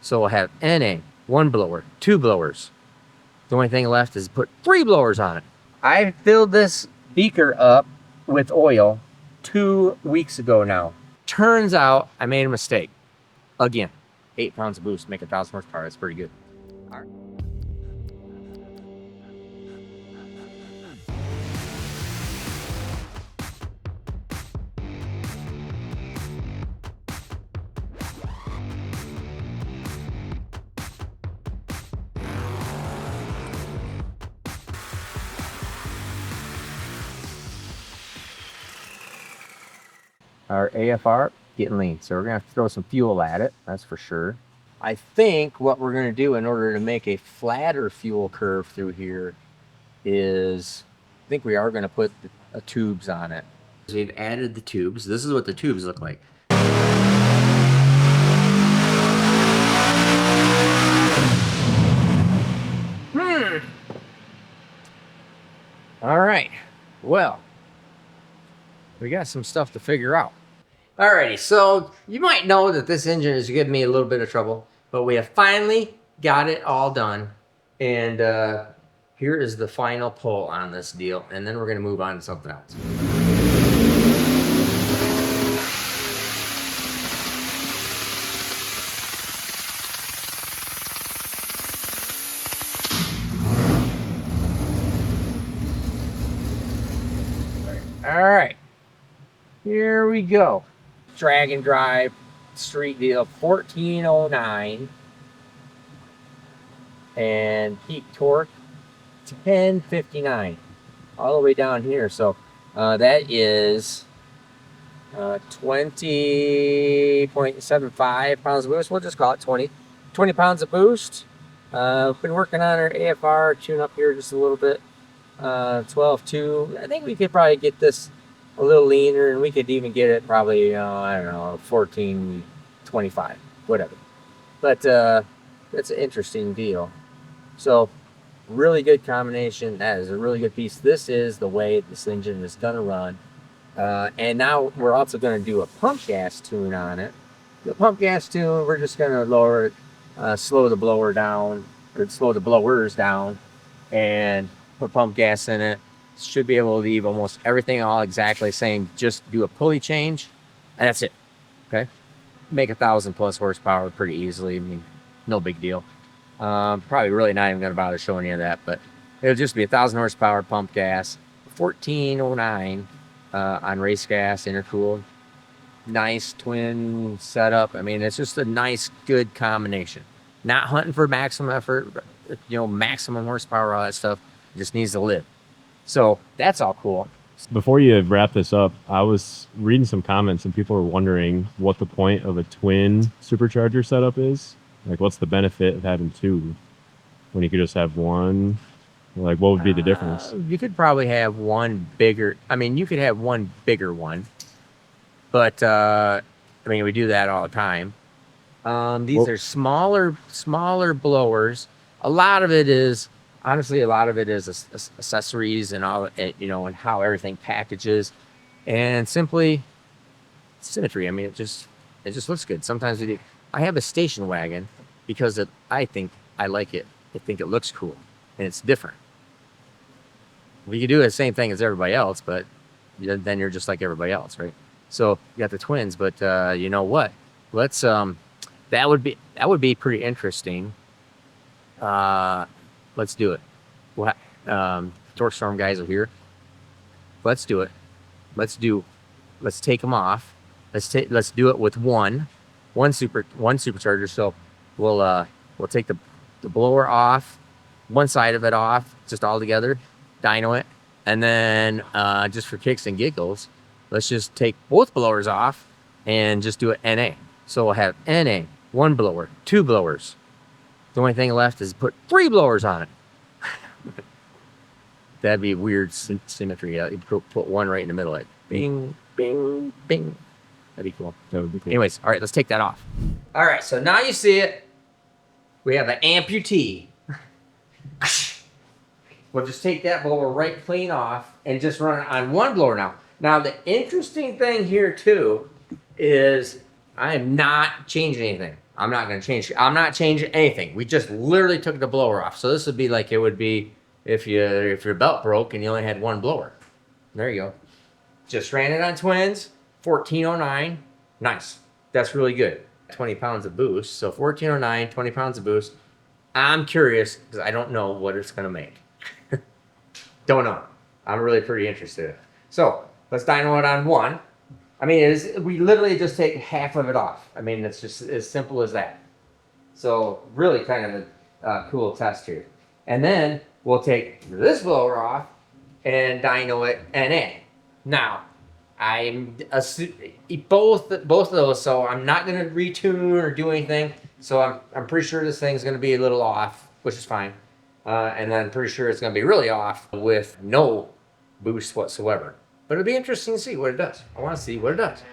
So we'll have NA, 1 blower, 2 blowers. The only thing left is put 3 blowers on it. I filled this beaker up with oil 2 weeks ago now. Turns out I made a mistake. Again, 8 pounds of boost, make 1,000 horsepower. That's pretty good. All right. Our AFR getting lean, so we're gonna have to throw some fuel at it, that's for sure. I think what we're gonna do in order to make a flatter fuel curve through here is, I think we are gonna put the tubes on it. We've added the tubes. This is what the tubes look like. All right, well, we got some stuff to figure out. Alrighty, so you might know that this engine is giving me a little bit of trouble, but we have finally got it all done. And here is the final pull on this deal, and then we're gonna move on to something else. All right, here we go. Drag and drive street deal, 1409, and peak torque 1059, all the way down here. So that is 20.75 pounds of boost. We'll just call it 20 pounds of boost. We've been working on our AFR tune up here just a little bit. 12.2. I think we could probably get this a little leaner, and we could even get it probably, I don't know, 14.25, whatever. But that's an interesting deal. So really good combination. That is a really good piece. This is the way this engine is gonna run. And now we're also gonna do a pump gas tune on it. The pump gas tune, we're just gonna lower it, slow the blower down, or slow the blowers down, and put pump gas in it. Should be able to leave almost everything all exactly the same. Just do a pulley change, and that's it. Okay, make 1,000 plus horsepower pretty easily. I mean, no big deal. Probably really not even gonna bother showing you that, but it'll just be 1,000 horsepower pump gas, 1409 on race gas, intercooled. Nice twin setup. I mean, it's just a nice, good combination. Not hunting for maximum effort, you know, maximum horsepower, all that stuff. It just needs to live. So that's all cool. Before you wrap this up, I was reading some comments and people were wondering what the point of a twin supercharger setup is. Like, what's the benefit of having two when you could just have one? Like, what would be the difference? You could probably have one bigger. I mean, you could have one bigger one, but I mean, we do that all the time. These are smaller blowers. A lot of it is, honestly, accessories and all, you know, and how everything packages, and simply symmetry. I mean, it just looks good. Sometimes we do. I have a station wagon because I think I like it. I think it looks cool and it's different. We could do the same thing as everybody else, but then you're just like everybody else, right? So you got the twins, but you know what? Let's that would be pretty interesting. Let's do it. What? Torque Storm guys are here. Let's do it. Let's take them off. Let's do it with one supercharger. So we'll take the blower off, one side of it off, just all together, dyno it, and then just for kicks and giggles, let's just take both blowers off and just do it NA. So we'll have NA, 1 blower, 2 blowers. The only thing left is put 3 blowers on it. That'd be weird symmetry. You put one right in the middle, like bing, bing, bing. That'd be cool. That would be cool. Anyways, all right, let's take that off. All right, so now you see it. We have an amputee. We'll just take that blower right clean off and just run it on one blower now. Now, the interesting thing here too is I am not changing anything. I'm not going to change. I'm not changing anything. We just literally took the blower off. So this would be like it would be if your belt broke and you only had one blower. There you go. Just ran it on twins. 1409. Nice. That's really good. 20 pounds of boost. So 1409, 20 pounds of boost. I'm curious because I don't know what it's going to make. Don't know. I'm really pretty interested. So let's dyno it on one. I mean, we literally just take half of it off. I mean, it's just as simple as that. So really kind of a cool test here. And then we'll take this blower off and dyno it NA. Now, I'm both of those, so I'm not going to retune or do anything. So I'm pretty sure this thing's going to be a little off, which is fine. And then I'm pretty sure it's going to be really off with no boost whatsoever. But it'll be interesting to see what it does. I want to see what it does.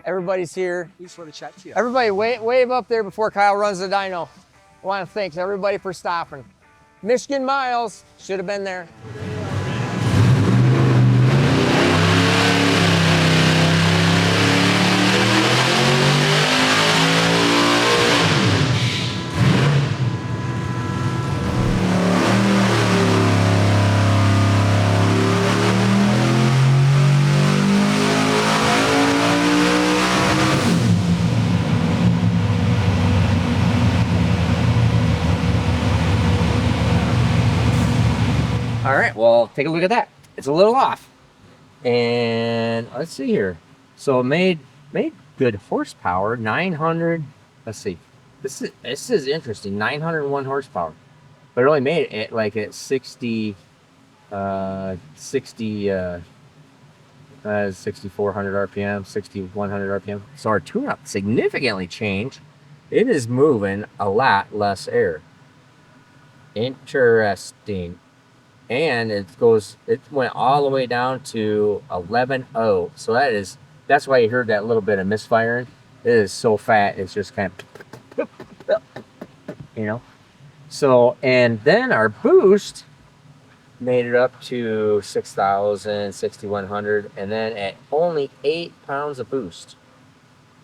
Everybody's here. We just want to chat to you. Everybody wave up there before Kyle runs the dyno. I want to thank everybody for stopping. Michigan Miles should have been there. All right, well, take a look at that. It's a little off. And let's see here. So it made good horsepower, 900. Let's see. This is interesting, 901 horsepower. But it only made it like at 6400 RPM, 6100 RPM. So our tune-up significantly changed. It is moving a lot less air. Interesting. And it went all the way down to 11.0. So that's why you heard that little bit of misfiring. It is so fat, it's just kind of, you know. So, and then our boost made it up to 6,000, 6,100, and then at only 8 pounds of boost.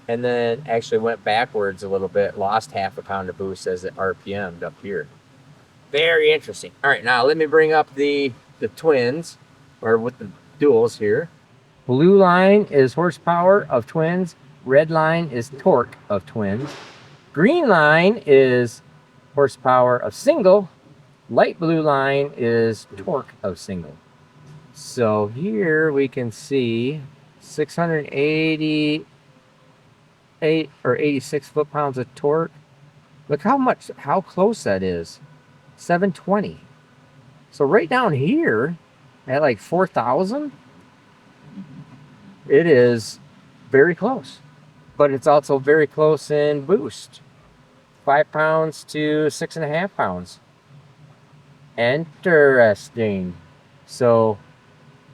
And then actually went backwards a little bit, lost half a pound of boost as it RPM'd up here. Very interesting. All right, now let me bring up the twins, or with the duals here. Blue line is horsepower of twins. Red line is torque of twins. Green line is horsepower of single. Light blue line is torque of single. So here we can see 688 or 86 foot-pounds of torque. Look how close that is. 720. So right down here at like 4,000, it is very close. But it's also very close in boost. 5 pounds to 6.5 pounds. Interesting. So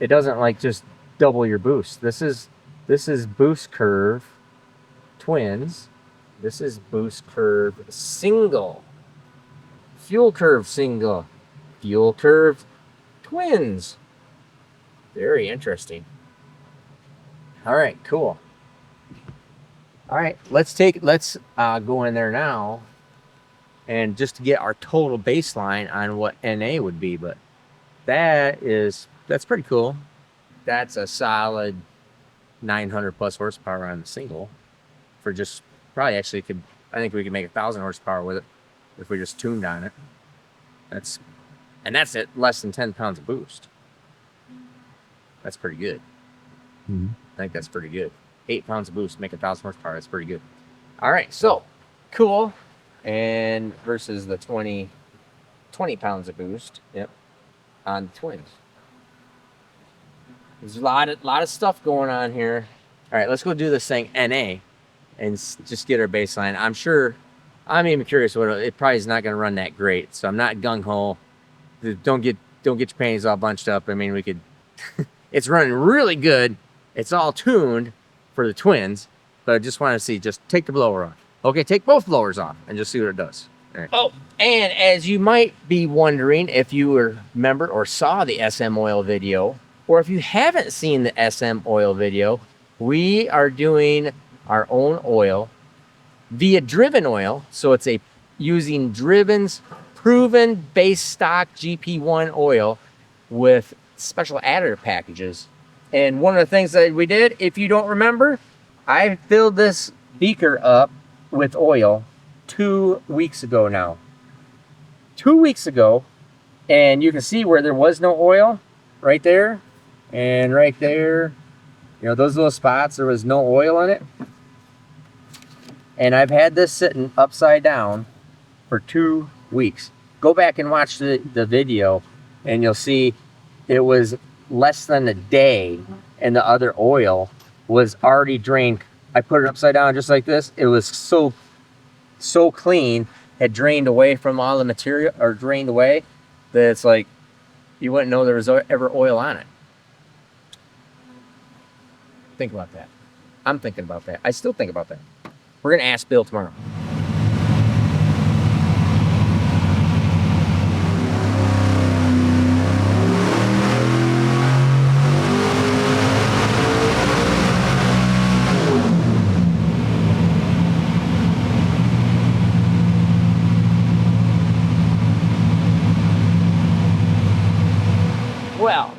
it doesn't like just double your boost. This is boost curve twins. This is boost curve single. Fuel curve single. Fuel curve twins. Very interesting. All right, cool. All right, let's go in there now and just to get our total baseline on what NA would be, but that's pretty cool. That's a solid 900 plus horsepower on the single for just probably actually I think we could make 1,000 horsepower with it if we just tuned on it. That's at less than 10 pounds of boost. That's pretty good. Mm-hmm. I think that's pretty good. 8 pounds of boost, make 1,000 horsepower. That's pretty good. All right, so cool. And versus the 20 pounds of boost, yep, on the twins. There's a lot of stuff going on here. All right, let's go do this thing NA and just get our baseline. I'm even curious it probably is not going to run that great, so I'm not gung ho. Don't get your panties all bunched up. I mean, we could. It's running really good. It's all tuned for the twins, but I just want to see. Just take the blower off. Okay, take both blowers off and just see what it does. Right. Oh, and as you might be wondering, if you remember or saw the SM oil video, or if you haven't seen the SM oil video, we are doing our own oil via Driven oil. So it's using Driven's proven base stock GP1 oil with special additive packages. And one of the things that we did, if you don't remember, I filled this beaker up with oil 2 weeks ago now. 2 weeks ago, and you can see where there was no oil right there and right there. You know, those little spots, there was no oil in it. And I've had this sitting upside down for 2 weeks. Go back and watch the video and you'll see it was less than a day and the other oil was already drained. I put it upside down just like this. It was so clean, had drained away from all the material, or drained away, that it's like you wouldn't know there was ever oil on it. Think about that. I'm thinking about that. I still think about that. We're gonna ask Bill tomorrow. Well,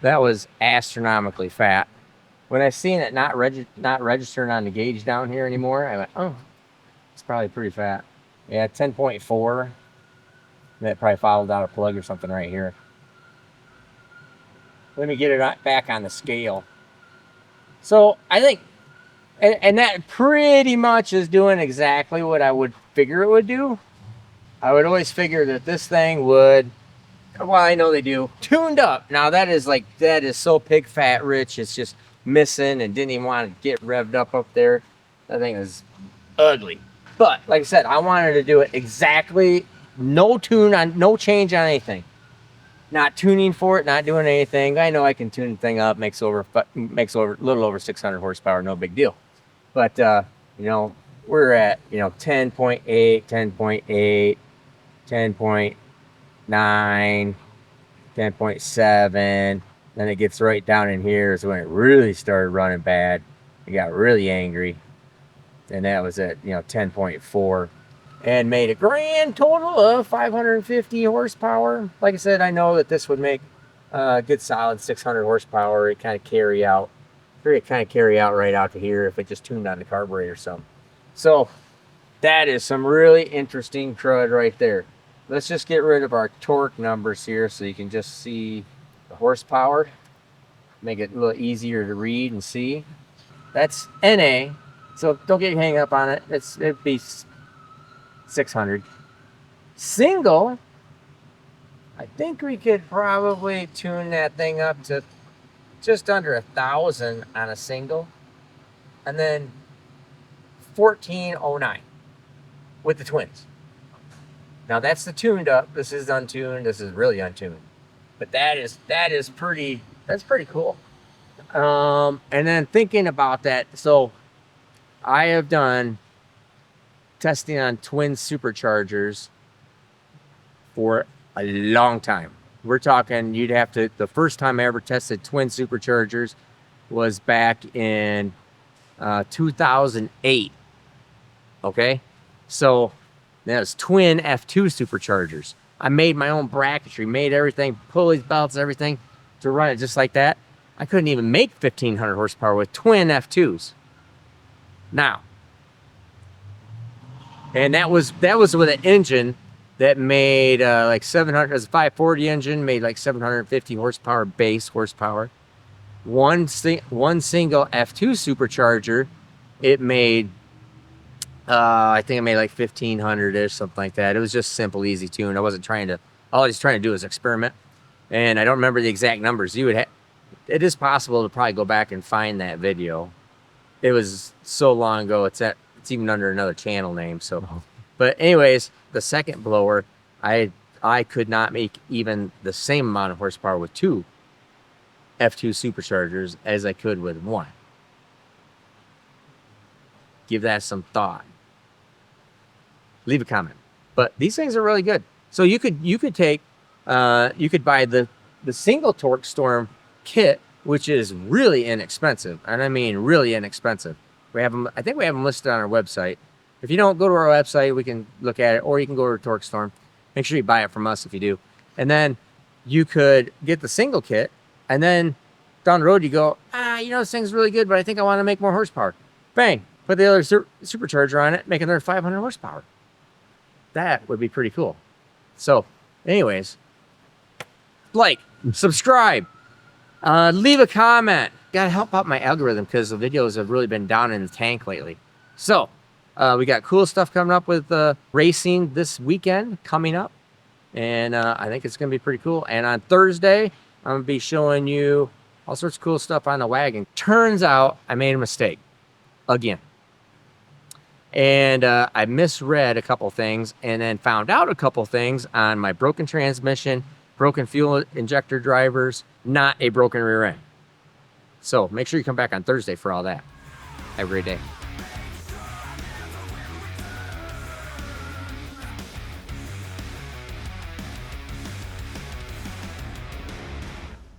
that was astronomically fat. When I seen it not registering on the gauge down here anymore, I went, oh, it's probably pretty fat. Yeah, 10.4. That probably fouled out a plug or something right here. Let me get it back on the scale. So I think, and that pretty much is doing exactly what I would figure it would do. I would always figure that this thing would, well, I know they do, tuned up. Now that is so pig fat rich, it's just missing and didn't even want to get revved up there. That thing is ugly. But like I said, I wanted to do it exactly, no change on anything. Not tuning for it, not doing anything. I know I can tune the thing up, makes over a little over 600 horsepower, no big deal. But you know, we're at 10.8, 10.8, 10.9, 10.7. Then it gets right down in here is when it really started running bad. It got really angry. And that was at 10.4. And made a grand total of 550 horsepower. Like I said, I know that this would make a good solid 600 horsepower. It kind of carry out right out to here if it just tuned on the carburetor some. So that is some really interesting crud right there. Let's just get rid of our torque numbers here so you can just see the horsepower. Make it a little easier to read and see. That's NA, so don't get hung up on it. It'd be 600. Single, I think we could probably tune that thing up to just under 1,000 on a single, and then 1409 with the twins. Now that's the tuned up. This is untuned. This is really untuned. But that's pretty cool. And then thinking about that, so I have done testing on twin superchargers for a long time. We're talking, the first time I ever tested twin superchargers was back in 2008. Okay, so that was twin F2 superchargers. I made my own bracketry, made everything, pulleys, belts, everything to run it just like that. I couldn't even make 1,500 horsepower with twin F2s. Now, and that was with an engine that made like 700. It was a 540 engine, made like 750 horsepower base horsepower. One single F2 supercharger, it made I think I made like 1,500-ish, something like that. It was just simple, easy tune. All I was trying to do was experiment. And I don't remember the exact numbers. It is possible to probably go back and find that video. It was so long ago, it's even under another channel name. So, but anyways, the second blower, I could not make even the same amount of horsepower with two F2 superchargers as I could with one. Give that some thought. Leave a comment. But these things are really good. So you could take you could buy the single torque storm kit, which is really inexpensive, and I mean really inexpensive. We have them. I think we have them listed on our website. If you don't go to our website, we can look at it, or you can go to Torque Storm. Make sure you buy it from us if you do. And then you could get the single kit, and then down the road you go, you know, this thing's really good, but I think I want to make more horsepower. Bang, put the other supercharger on it, make another 500 horsepower. That would be pretty cool. So, anyways, like, subscribe, leave a comment. Gotta help out my algorithm because the videos have really been down in the tank lately. So, we got cool stuff coming up with racing this weekend coming up. And I think it's going to be pretty cool. And on Thursday, I'm going to be showing you all sorts of cool stuff on the wagon. Turns out I made a mistake again. And I misread a couple things and then found out a couple things on my broken transmission, broken fuel injector drivers, not a broken rear end. So make sure you come back on Thursday for all that. Have a great day.